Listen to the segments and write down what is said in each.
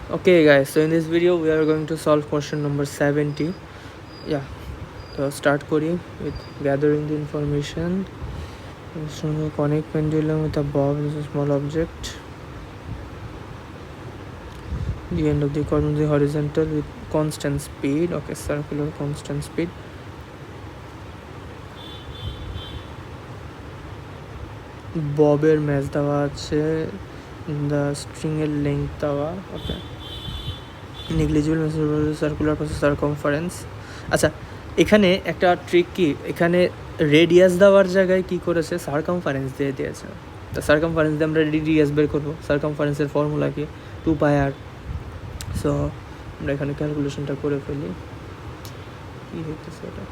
Okay guys, so in this video we are going to solve question number 70. Yeah, so start kori with gathering the information. So conic pendulum with a bob is a small object. The end of the cord is horizontal with constant speed. Okay, circular constant speed. ববের mass দেওয়া আছে, the স্ট্রিংয়ের length দেওয়া। Okay, negligible circular process circumference. আচ্ছা, এখানে একটা trick কি, এখানে রেডিয়াস দেওয়ার জায়গায় কি করেছে, সারকমফারেন্স দিয়ে দিয়েছে। তো সারকমফারেন্স দিয়ে আমরা রেডিয়াস বের করবো। সারকমফারেন্সের ফর্মুলা কি, 2πr। সো আমরা এখানে ক্যালকুলেশনটা করে ফেলি। কী হইতেছে এটা?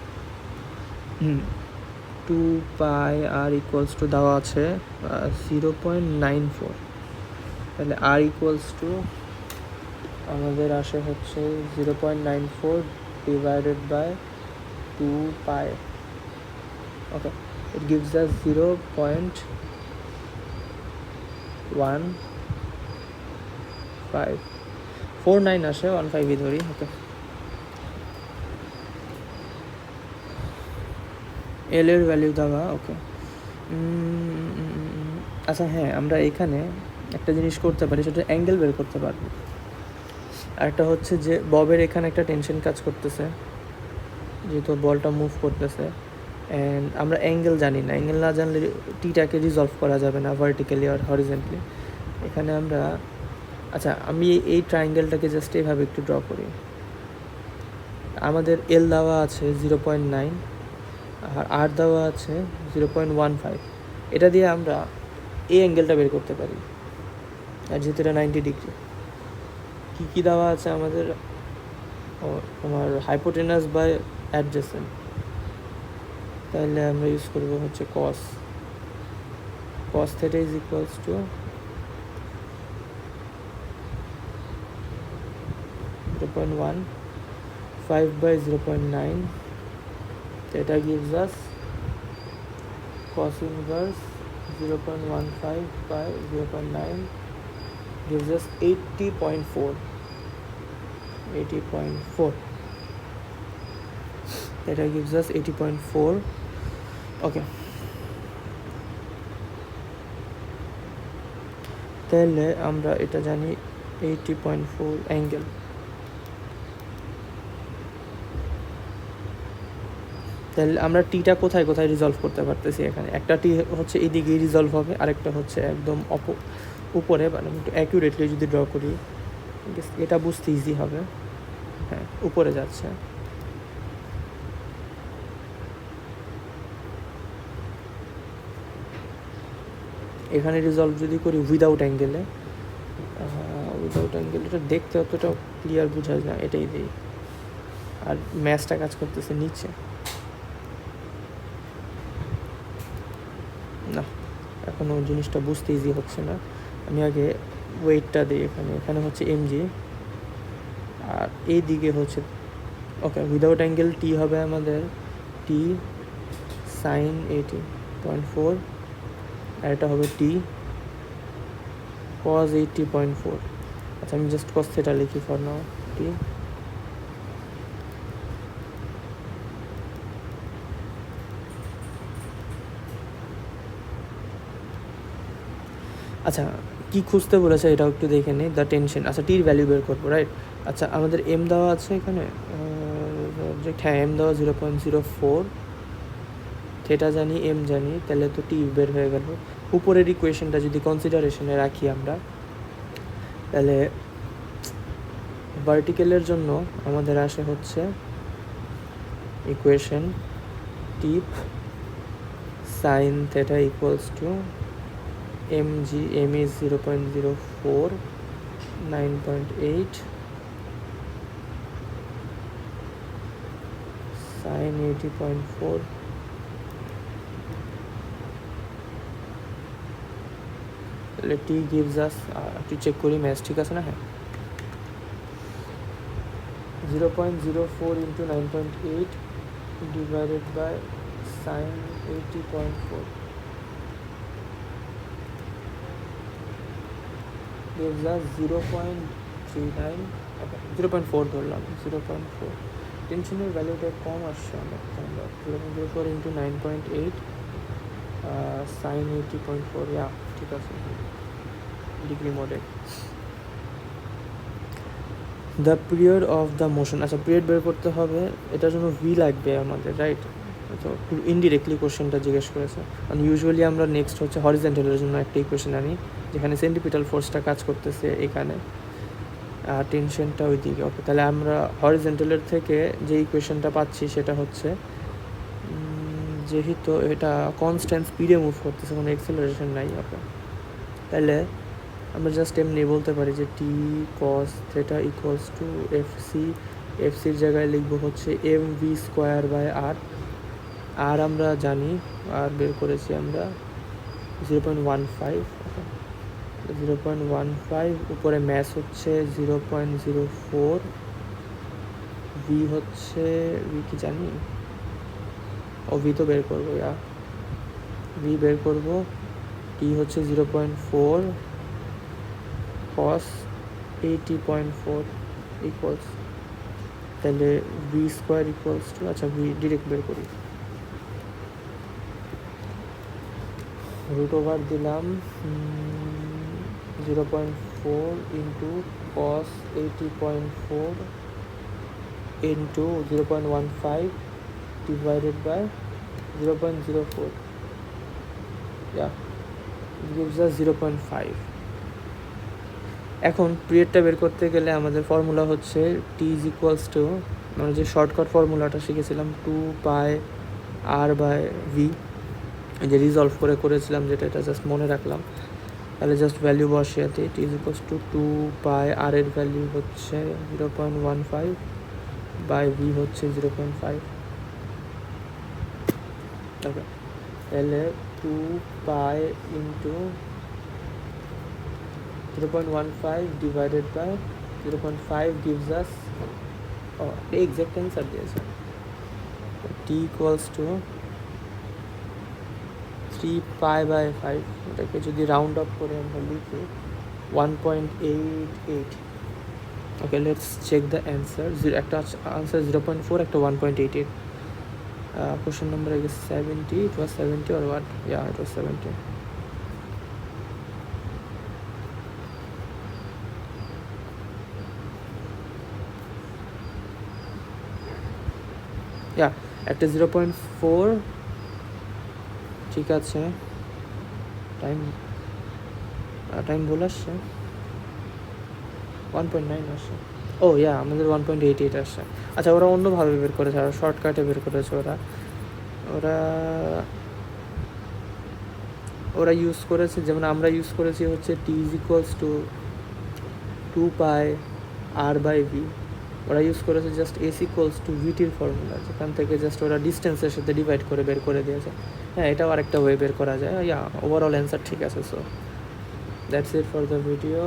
2πr ইকুয়ালস টু দেওয়া আছে 0.94। তাহলে আর ইকুয়ালস টু আমাদের আসে হচ্ছে 0.94 divided by 2π। Okay, it gives us 0.1549 আসে, 15 ধরি। ওকে, এল এর ভ্যালু দেওয়া। ওকে, আচ্ছা হ্যাঁ, আমরা এখানে একটা জিনিস করতে পারি, সেটা অ্যাঙ্গেল বের করতে পারবো। আরেকটা হচ্ছে যে ববের এখানে একটা টেনশন কাজ করতেছে, যেহেতু বলটা মুভ করতেছে। অ্যান্ড আমরা অ্যাঙ্গেল জানি না, অ্যাঙ্গেল না জানলে টিটাকে রিজলভ করা যাবে না ভার্টিক্যালি আর হরিজেন্টালি। এখানে আমরা, আচ্ছা আমি এই ট্রায়াঙ্গেলটাকে জাস্ট এইভাবে একটু ড্র করি। আমাদের এল দেওয়া আছে 0.9 আর আর দেওয়া আছে 0.15। এটা দিয়ে আমরা এই অ্যাঙ্গেলটা বের করতে পারি, আর যেহেতু এটা 90 ডিগ্রি। কী দেওয়া আছে আমাদের, তোমার হাইপোটেনাস বাই অ্যাডজেসেন্ট। তাহলে আমরা ইউজ করবো হচ্ছে cos theta is equals to 0.15 by 0.9. Theta gives us cos inverse 0.15 by 0.9 gives us 80.4. Theta gives us 80.4. Okay, তাহলে আমরা এটা জানি 80.4 অ্যাঙ্গেল। তাহলে আমরা টিটা কোথায় কোথায় রিজলভ করতে পারতেছি। এখানে একটা টি হচ্ছে এদিকেই রিজলভ হবে, আরেকটা হচ্ছে একদম উপরে, মানে একটু অ্যাকুরেটলি যদি ড্র করি এটা বুঝতে ইজি হবে। হ্যাঁ, উপরে যাচ্ছে। এখানে রিজলভ যদি করি উইদাউট অ্যাঙ্গেলে, এটা দেখতে অতটা ক্লিয়ার বোঝা যায় না, এটাই দিই। আর ম্যাচটা কাজ করতেছে নিচে, না এখনও জিনিসটা বুঝতে ইজি হচ্ছে না। আমি আগে ওয়েটটা দিই। এখানে হচ্ছে এমজি, আর এই দিকে হচ্ছে, ওকে, উইদাউট অ্যাঙ্গেল টি হবে আমাদের টি সাইন 80.4, আর এটা হবে টি cos 80.4। আচ্ছা, আমি জাস্ট cos theta লিখি ফর নাও, টি। আচ্ছা, কি খুঁজতে বলেছে এটাও একটু দেখে নিই। দ্য টেনশন, আচ্ছা টির ভ্যালু বের করবো, রাইট। আচ্ছা, আমাদের এম দেওয়া আছে এখানে অবজেক্ট, হ্যাঁ এম দেওয়া 0.04, থিটা জানি, এম জানি, তাহলে তো টি বের হয়ে গেল। উপরের ইকুয়েশনটা যদি কনসিডারেশনে রাখি আমরা, তাহলে ভার্টিক্যালের জন্য আমাদের আসে হচ্ছে ইকুয়েশন টিপ sine theta equals to mg, M is 0.04, 9.8 sine 80.4। তাহলে টি গিভস আস, একটু চেক করি ম্যাথ ঠিক আছে না। হ্যাঁ, 0.04 into 9.8 divided by sine 80.4 gives us 0.3 0.39, okay 0.4 ধরলাম, 0.4। টেনশনের ভ্যালুটা কম আসছে অনেক, আমরা 0.04 ইন্টু 9.8 সাইন 80.4, ইয়া ঠিক আছে, ডিগ্রি মোডে। The period of the motion, আচ্ছা পিরিয়ড বের করতে হবে, এটার জন্য ভি লাগবে আমাদের, রাইট? তো ইনডিরেক্টলি কোশ্চেনটা জিজ্ঞেস করেছে। কারণ ইউজুয়ালি আমরা নেক্সট হচ্ছে হরিজেন্টালের জন্য একটা ইকুয়েশন আনি, যেখানে সেন্টিপিটাল ফোর্সটা কাজ করতেছে এখানে, আর টেনশনটা ওই দিকে। ওকে, তাহলে আমরা হরিজেন্টালের থেকে যে ইকুয়েশনটা পাচ্ছি সেটা হচ্ছে, যেহেতু এটা কনস্ট্যান্ট স্পিডে মুভ করতেছে, কোনো এক্সেলারেশন নাই, ওকে, তাহলে আমরা জাস্ট এমনি বলতে পারি যে টি কস থেটা ইকুয়ালস টু এফসির জায়গায় লিখবো হচ্ছে এম ভি স্কোয়ার বাই আর। আর আমরা জানি, আর বের করেছি আমরা 0.15, 0.15, উপরে ম্যাস হচ্ছে 0.04, ভি হচ্ছে, ভি কি জানি, ও ভি তো বের করবো, ভি বের করবো, টি হচ্ছে 0.4 cos 80.4 ইকুয়ালস, তাহলে ভি স্কোয়ার ইকুয়ালস টু, আচ্ছা ভি ডিরেক্ট বের করি, রুট ওভার দিলাম 0.4 into cos 80.4 into 0.15 divided by 0.04, yeah, it gives us 0.5। এখন পিরিয়ডটা বের করতে গেলে আমাদের ফর্মুলা হচ্ছে টি ইজ ইকুয়ালস টু, আমরা যে শর্টকাট ফর্মুলাটা শিখেছিলাম 2 পাই আর বাই ভি, যে রিজলভ করেছিলাম যেটা, এটা জাস্ট মনে রাখলাম, তাহলে জাস্ট ভ্যালু বসিয়ে দিই, টি ইজ ইকুয়ালস টু 2 পাই, আর এর ভ্যালু হচ্ছে 0.15 বাই ভি হচ্ছে 0.5, ওকে, তাহলে 2 pi into 0.15 divided by 0.5 gives us, the exact answer দিয়েছে, t equals to 3 pi by 5, এটাকে যদি রাউন্ড আপ করে আমরা লিখি 1.88, ওকে, লেটস চেক দ্য অ্যান্সার। একটা আনসার 0.4, একটা 1.88, question number I guess 70, it was 70 or what, yeah it was 70। একটা 0.4, ঠিক আছে, টাইম বলে আসছে 1.9 আসছে, ও আমাদের 1.88 আসছে। আচ্ছা ওরা অন্যভাবে বের করেছে, আর শর্টকাটে বের করেছে, ওরা ইউজ করেছে, যেমন আমরা ইউজ করেছি হচ্ছে T is equals to 2 pi r by v, ওরা ইউজ করেছে জাস্ট এস ইকুয়ালস টু ভিটির ফর্মুলা, যেখান থেকে জাস্ট ওরা ডিস্টেন্সের সাথে ডিভাইড করে বের করে দিয়েছে। এটাও আরেকটা ওয়ে বের করা যায়, ওভারঅল অ্যান্সার ঠিক আছে। So that's it for the video.